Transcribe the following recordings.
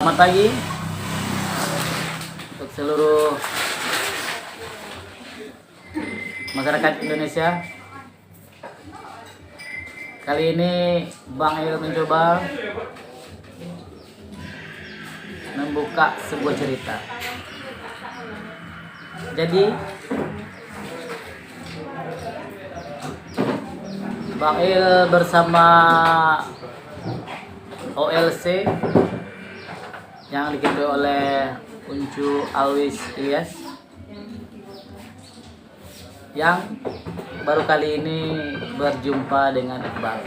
Selamat pagi untuk seluruh masyarakat Indonesia. Kali ini Bang Il mencoba membuka sebuah cerita. Jadi Bang Il bersama OLC yang diketuai oleh Uncu Alwis Ilyas yang baru kali ini berjumpa dengan Iqbal.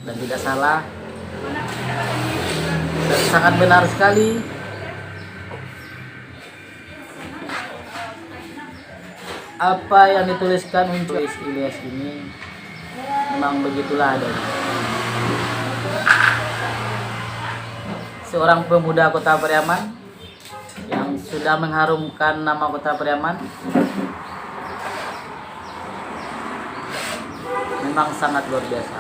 Dan tidak salah dan sangat benar sekali apa yang dituliskan Uncu Alwis Ilyas ini memang begitulah adanya. Seorang pemuda Kota Pariaman yang sudah mengharumkan nama Kota Pariaman memang sangat luar biasa.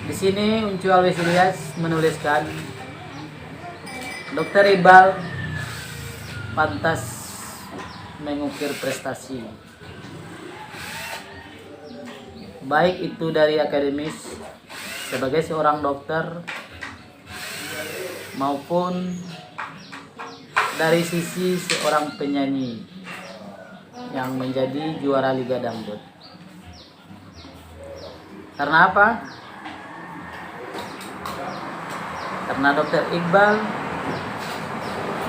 Di sini Uncu Alwis Ilyas menuliskan Dr. Iqbal pantas mengukir prestasi, baik itu dari akademis sebagai seorang dokter maupun dari sisi seorang penyanyi yang menjadi juara Liga Dangdut. Karena apa? Karena Dr. Iqbal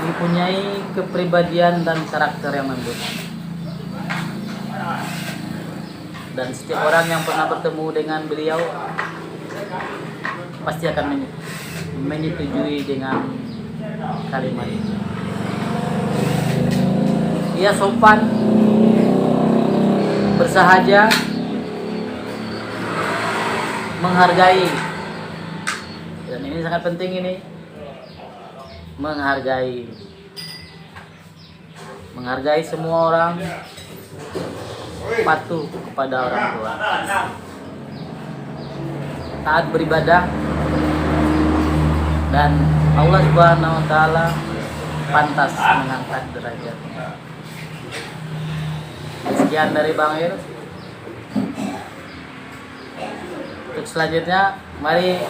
mempunyai kepribadian dan karakter yang lembut. Dan setiap orang yang pernah bertemu dengan beliau pasti akan menyetujui dengan kalimat ini. Dia sopan, bersahaja, menghargai. Dan ini sangat penting ini. Menghargai semua orang, patuh kepada orang tua, taat beribadah, dan Allah Subhanahu wa Ta'ala pantas mengangkat derajatnya. Sekian dari Bang Il. Untuk selanjutnya, mari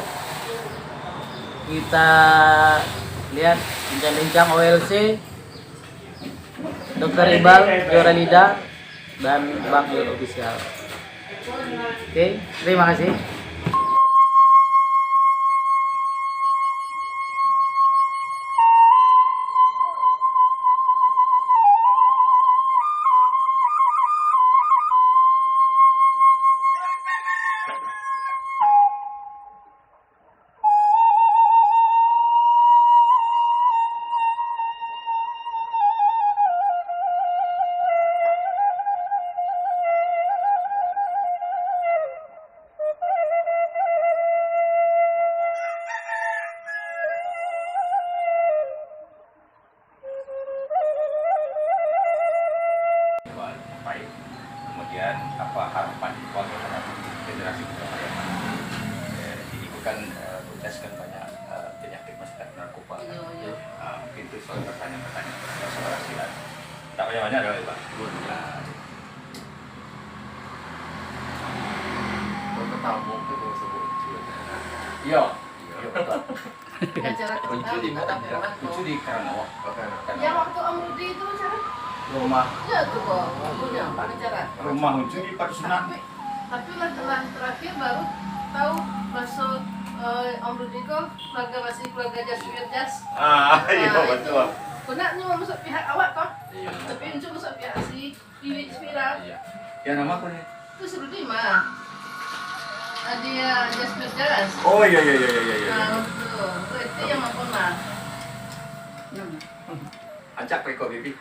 kita lihat bincang-bincang OLC Dr. Iqbal juara Lida dan Bang Il official. Oke, terima kasih. Baik, kemudian apa harapan Iqbal terhadap generasi muda Pariaman? Ini bukan tugaskan banyak penyakit masyarakat narkoba. Mungkin itu soal pertanyaan-pertanyaan soal silat. Tak banyak-banyak adalah Iqbal. Kau ketamu ke kau sebut Iya, betul. Kunci di mana? Kunci di Karangawa. Yang waktu Om Rudi itu cara? Rumah Ya tuh kok, punya cara. rumah Kunci di Padusunan. Tapi lah terakhir baru tahu masuk Om Rudi kok masih keluarga Jasmine Jas. Iya betul. Kena cuma masuk pihak awak kok. Iya. Tapi Uncu masuk pihak si Bibi Spira. Iya. Ya nama apa nih? Itu si Rudi mah. Dia Jasmine Jas. Oh iya. Nah, itu yang apa mah? Ajak Riko Bibi.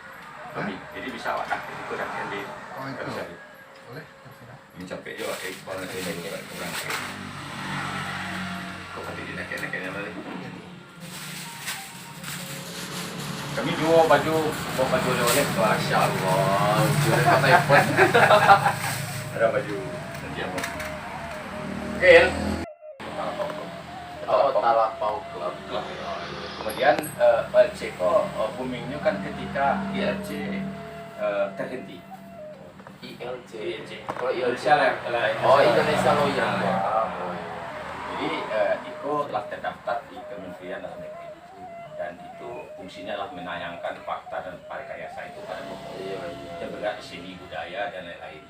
Jadi bisa wadah itu kurang di. Oh itu. Bisa. Boleh. Ini capek juga Iqbal ini kurang. Kok tadi dinak-naknya lagi. Kami jual baju oleh-oleh, masya Allah. Sudah kata iPhone. Ada baju nanti apa? Oke. Oh, Talapau Club. Klub. Kemudian OLC kok boomingnya kan ketika ILC terhenti. ILC. Oh, Oh, ILC. Indonesia Loyal. Jadi itu telah terdaftar di Kementerian Dalam Negeri dan itu fungsinya adalah menayangkan fakta dan rekayasa itu pada yang bergerak di seni budaya dan lain-lain.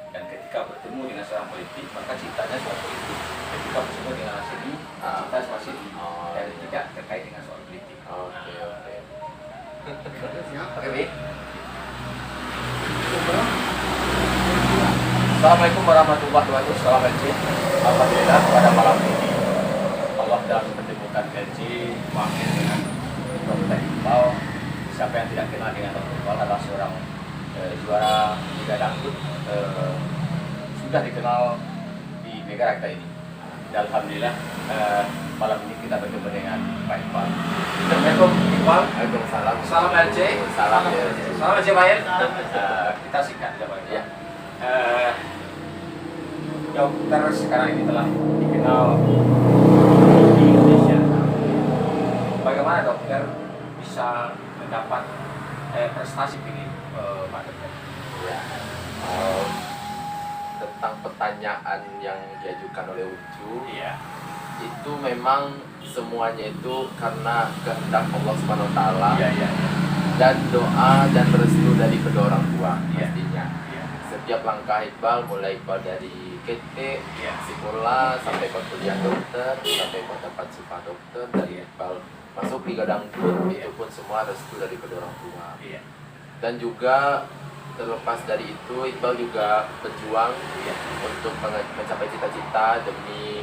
Dan ketika bertemu dengan seorang politik maka cintanya soal politik. Ketika bertemu dengan seni cinta soal seni dan tidak terkait dengan soal politik. Oke. Oke, Bi. Assalamualaikum warahmatullahi wabarakatuh. Salam LC. Alhamdulillah pada malam ini Allah telah mempertemukan LC wakil dengan Dr. Iqbal. Siapa yang tidak kenal dengan Dr. Iqbal adalah seorang juara Liga Dangdut, sudah dikenal di negara kita ini. Dan alhamdulillah malam ini kita bertemu dengan Pak Iqbal. Assalamualaikum Iqbal. Waalaikumsalam. Salam LC. Salam LC. Salam LC Bayan. Kita singkat aja Pak. Ya. Dokter sekarang ini telah dikenal di Indonesia. Bagaimana dokter bisa mendapat prestasi tinggi, Pak Dokter? Ya. Tentang pertanyaan yang diajukan oleh Ucu, Iya. itu memang semuanya itu karena kehendak Allah SWT Iya. dan doa dan restu dari kedua orang tua Iya. pastinya. Iya. Setiap langkah Iqbal, mulai Iqbal dari KT, Iya. Sipurla, sampai ke kuliah dokter, sampai ke tempat sumpah dokter, dari Iqbal masuk Liga Dangdut, itu pun semua restu dari kedua orang tua. Iya. Dan juga terlepas dari itu, Iqbal juga berjuang Iya. untuk mencapai cita-cita demi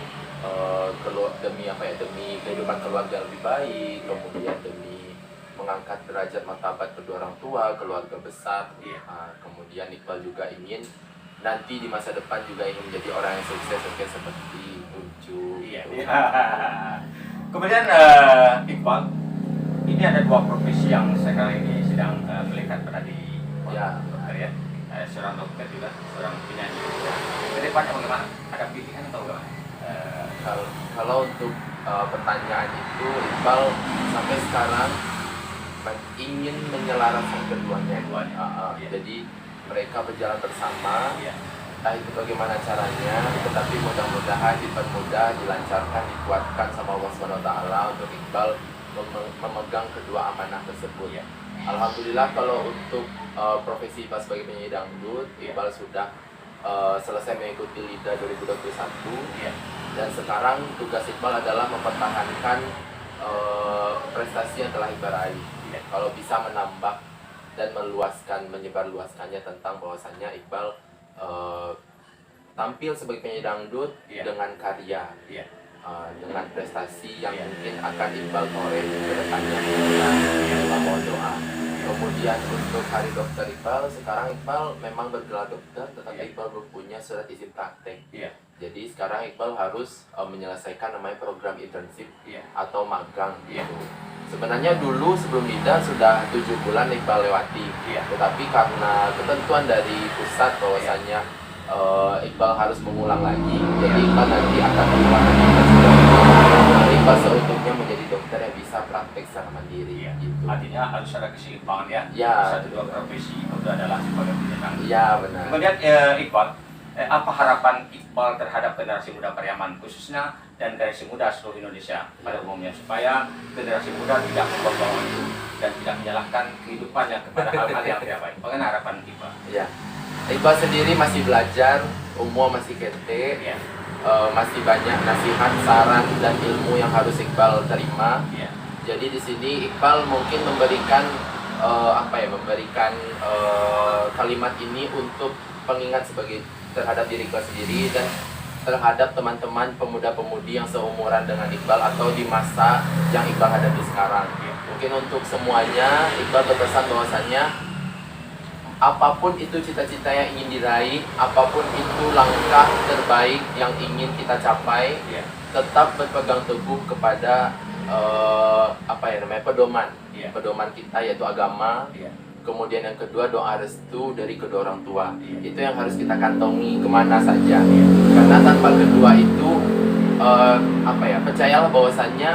demi kehidupan keluarga lebih baik, kemudian demi mengangkat derajat martabat kedua orang tua, keluarga besar. Iya. Kemudian Iqbal juga ingin nanti di masa depan juga ingin menjadi orang yang sukses seperti Ucu. Iya. gitu. Kemudian Iqbal, ini ada dua profesi yang sekarang ini sedang melekat pada diri Ya. dokter ya. Seorang dokter juga, seorang penyanyi juga. Ke depannya bagaimana? Ada pilihan atau bagaimana? Kalau untuk pertanyaan itu, Iqbal sampai sekarang ingin menyelaraskan keduanya. Iya. Jadi mereka berjalan bersama, Iya. entah itu bagaimana caranya, tetapi mudah-mudahan dipermudah, dilancarkan, dikuatkan sama Allah SWT untuk Iqbal memegang kedua amanah tersebut. Iya. Alhamdulillah kalau untuk profesi Iqbal sebagai penyanyi dangdut, Iya. Iqbal sudah selesai mengikuti LIDA 2021. Iya. Dan sekarang tugas Iqbal adalah mempertahankan prestasi yang telah Iqbal raih. Iya. Kalau bisa menambah dan menyebarluaskannya tentang bahwasannya Iqbal tampil sebagai penyanyi dangdut Iya. dengan karya, Iya. dengan prestasi yang Iya. mungkin akan Iqbal toreh ke depannya. Kita mohon doa. Kemudian untuk Hari Dokter Iqbal, sekarang Iqbal memang bergelar dokter, tetapi Iya. Iqbal belum punya surat izin praktek. Iya. Jadi sekarang Iqbal harus menyelesaikan namanya program internship Iya. atau magang Iya. gitu. Sebenarnya dulu sebelum LIDA sudah 7 bulan Iqbal lewati, Iya. tetapi karena ketentuan dari pusat bahwasannya Iqbal harus mengulang lagi, jadi Iqbal nanti akan mengulang lagi. Iqbal seutuhnya menjadi dokter yang bisa praktek secara mandiri. Iya. Gitu. Artinya harus ada keseimbangan ya. Ya. Satu dua profesi itu adalah sebagai penyenang. Iya benar. Kemudian Iqbal, apa harapan Iqbal terhadap generasi muda Pariaman khususnya dan generasi muda seluruh Indonesia pada umumnya supaya generasi muda tidak membawa itu dan tidak menyalahkan kehidupannya kepada hal-hal yang tidak baik. Bagaimana harapan Iqbal? Ya. Iqbal sendiri masih belajar, umur masih kente, Iya. masih banyak nasihat, saran dan ilmu yang harus Iqbal terima. Iya. Jadi di sini Iqbal mungkin memberikan kalimat ini untuk pengingat terhadap diri Iqbal sendiri dan terhadap teman-teman pemuda-pemudi yang seumuran dengan Iqbal atau di masa yang Iqbal hadapi sekarang. Mungkin untuk semuanya Iqbal berpesan bahwasannya apapun itu cita-cita yang ingin diraih, apapun itu langkah terbaik yang ingin kita capai, Iya. tetap berpegang teguh kepada pedoman. Iya. Pedoman kita yaitu agama. Iya. Kemudian yang kedua doa restu dari kedua orang tua. Iya. Itu yang harus kita kantongi kemana saja. Karena tanpa kedua itu percayalah bahwasannya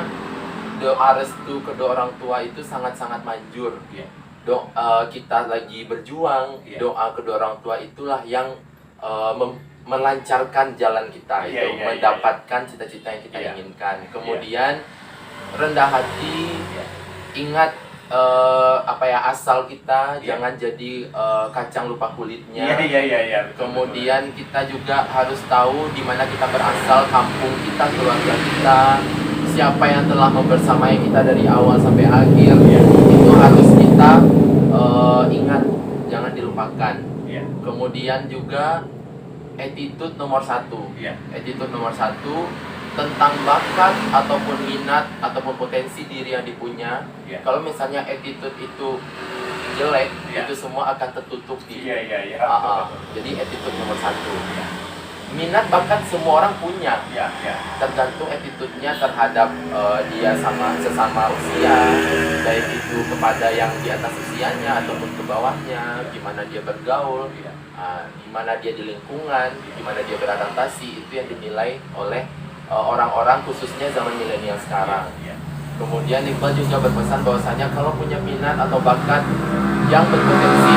doa restu kedua orang tua itu sangat-sangat manjur. Iya. Kita lagi berjuang, Iya. doa kedua orang tua itulah yang melancarkan jalan kita Iya, itu, iya, mendapatkan cita-cita yang kita Iya. inginkan. Kemudian rendah hati, Iya. ingat asal kita, Iya. jangan jadi kacang lupa kulitnya. Iya. Betul, Kemudian kita juga harus tahu di mana kita berasal, kampung kita, keluarga kita, siapa yang telah membersamai kita dari awal sampai akhir. Iya. Itu harus kita ingat, jangan dilupakan. Iya. Kemudian juga attitude nomor 1. Iya. Attitude nomor 1 tentang bakat ataupun minat ataupun potensi diri yang dipunya. Iya. Kalau misalnya attitude itu jelek, Iya. itu semua akan tertutupi. Iya. Jadi attitude nomor 1. Minat bakat semua orang punya, Iya. tergantung attitude-nya terhadap dia sesama usia, baik itu kepada yang di atas usianya ataupun ke bawahnya, gimana dia bergaul, Iya. gimana dia di lingkungan, gimana dia beradaptasi, itu yang dinilai oleh orang-orang khususnya zaman milenial sekarang. Iya. Kemudian Iqbal juga berpesan bahwasanya kalau punya minat atau bakat yang berpotensi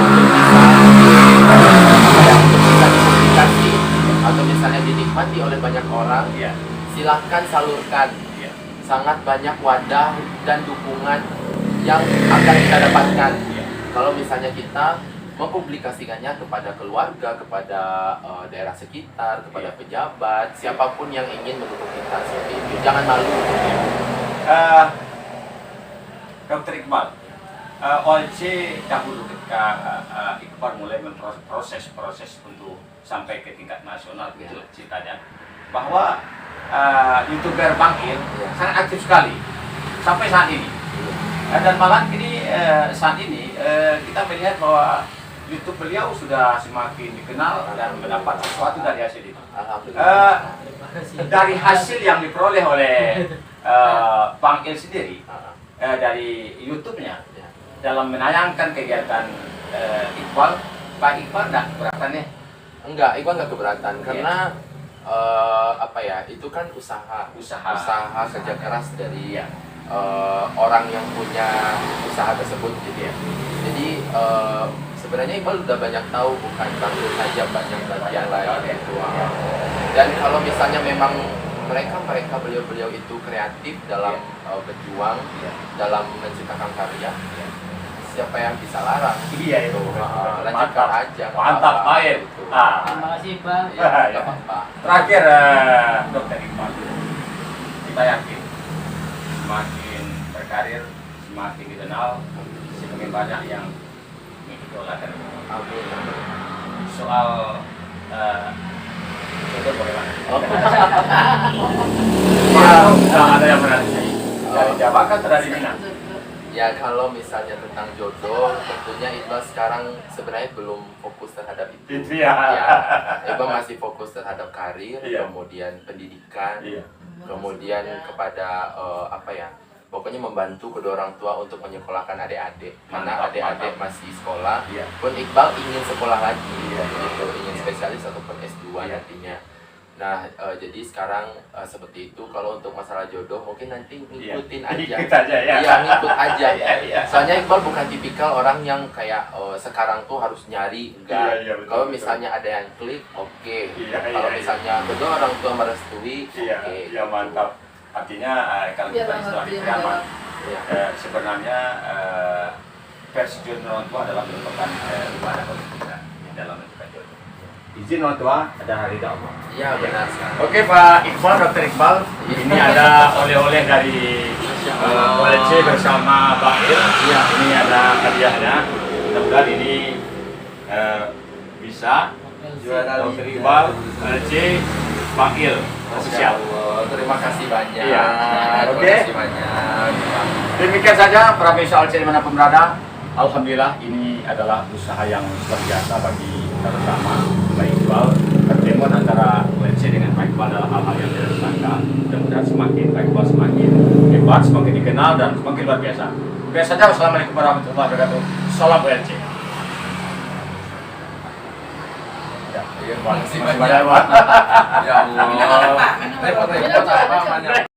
untuk bisa dipublikasi atau misalnya dinikmati oleh banyak orang, Iya. silahkan salurkan. Iya. Sangat banyak wadah dan dukungan yang akan kita dapatkan. Iya. Kalau misalnya kita mempublikasikannya kepada keluarga, kepada daerah sekitar, kepada pejabat, siapapun yang ingin mendukung kita seperti itu. Jangan malu. Dr. Iqbal, OLC dahulu ketika Iqbal mulai proses untuk sampai ke tingkat nasional gitu ceritanya, bahwa YouTuber Bangil sangat aktif sekali sampai saat ini. Dan malah ini saat ini kita melihat bahwa YouTube beliau sudah semakin dikenal dan mendapat sesuatu dari hasil itu. Alhamdulillah. Dari hasil yang diperoleh oleh Bang Il sendiri dari YouTube-nya dalam menayangkan kegiatan Iqbal, Pak Iqbal nggak keberatan ya? Enggak, Iqbal nggak keberatan karena itu kan usaha kerja keras dari orang yang punya usaha tersebut gitu ya. Jadi sebenarnya Iqbal udah banyak tahu, bukan Bangil saja, banyak bagian lain gitu. Dan kalau misalnya memang mereka beliau itu kreatif dalam berjuang, dalam menciptakan karya, siapa yang bisa larang? Iya itu. Lanjutkan aja. Mantap main. Terima kasih Bang. Ya, nggak apa-apa. Terakhir Dr. Iqbal, kita yakin semakin berkarir, semakin dikenal, semakin banyak yang mengidolakan. Amin. Soal jodoh bagaimana? Sudah ada yang menanti dari Jawa kan dari Minang. Ya kalau misalnya tentang jodoh, tentunya Iqbal sekarang sebenarnya belum fokus terhadap itu. Itu ya. Iqbal masih fokus terhadap karir, Iya. kemudian pendidikan, Iya. kemudian kepada pokoknya membantu kedua orang tua untuk menyekolahkan adik-adik. Karena Mantap, adik-adik mantap. masih sekolah, Iya. pun Iqbal ingin sekolah lagi, Iya. gitu, ingin spesialis ataupun S2 Iya. nantinya. Nah, jadi sekarang seperti itu. Kalau untuk masalah jodoh mungkin nanti ngikutin aja. Ikut aja ya. Iya, ngikut aja. Iya. Soalnya Iqbal bukan tipikal orang yang kayak sekarang tuh harus nyari, enggak. Iya, betul, Kalau betul. misalnya ada yang klik, oke. Iya, Kalau iya, misalnya kedua orang tua merestui, Iya, oke. ya mantap. Artinya kalau Biar kita nggak istilah ngerti kiamat, Iya. sebenarnya persetujuan orang tua adalah merupakan ibadah bagi kita dalam menentukan jodoh. Izin orang tua adalah ridha Allah. Iya, benar sekali. Oke Pak Iqbal, Dr. Iqbal, ini ada oleh-oleh dari OLC bersama Pak Il. Iya. Ini ada hadiahnya. Mudah-mudahan ini bisa Dr. Iqbal, OLC, Pak Il, official. Terima kasih banyak. Iya. Terima Oke. kasih banyak. Demikian saja para pemirsa OLC dimanapun berada. Alhamdulillah ini adalah usaha yang luar biasa bagi kita bersama. Pak Iqbal, pertemuan antara OLC dengan Pak Iqbal adalah hal-hal yang tidak disangka. Mudah-mudahan semakin Pak Iqbal semakin hebat, semakin dikenal dan semakin luar biasa. Biasa saja. Wassalamualaikum warahmatullahi wabarakatuh. Salam OLC. Ya. Iya, makasih Masih banyak, banyak, Pak. Ya Allah. Repot apa namanya?